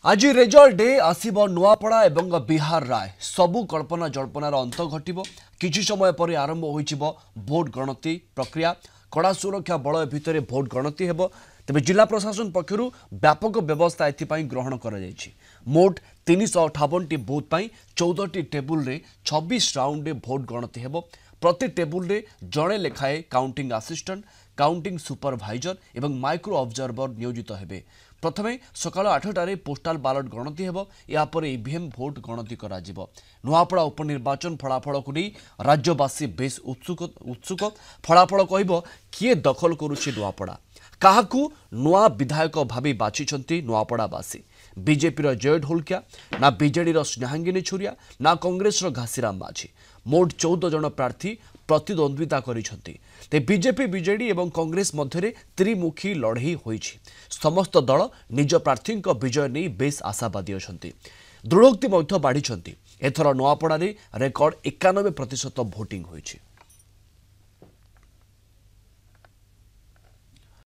आज result day आसब Nuapada एवं बिहार राय सबु कल्पना जल्पनार अंत घटव किछि समय पर आरंभ हो भोट गणति प्रक्रिया कड़ा सुरक्षा बलय भितर भोट गणति हेब तेज जिला प्रशासन पक्षर व्यापक व्यवस्था एथपाई ग्रहण कर मोट 358 बूथ पर 14 टेबुल रे 26 राउंड रे भोट गणति हेब प्रति टेबुल रे जड़े लेखाए काउंटिंग असिस्टेंट काउंटिंग सुपरभाइजर एवं माइक्रो ऑब्जर्वर नियोजित हेबे। प्रथमे सकाल 8टारे पोस्टाल बालट गणति हेब यापर ईवीएम भोट गणति करा जिवो। नुआपड़ा उपनिर्वाचन फलाफल को नहीं राज्यवासी बेस उत्सुक फलाफल कहब किए दखल करुछि नुआपड़ा काहाकू नुआ विधायक भाभी बाछिछंती नुआपड़ावासी बीजेपी जय ढोलकिया ना बीजेडी स्नेहांगिनी छुरिया ना कांग्रेस घासीराम माझी मोट 14 जन प्रार्थी प्रतिद्वंद्विता करिछंती ते बीजेपी बीजेडी एवं कांग्रेस मध्य त्रिमुखी लड़ई होईछि। समस्त दल निज प्रार्थी विजय नहीं बेस आशावादी अछंती दृढ़ोक्ति बढ़ी एथर नुआपड़ा रेकर्ड 91% भोटिंग होईछि।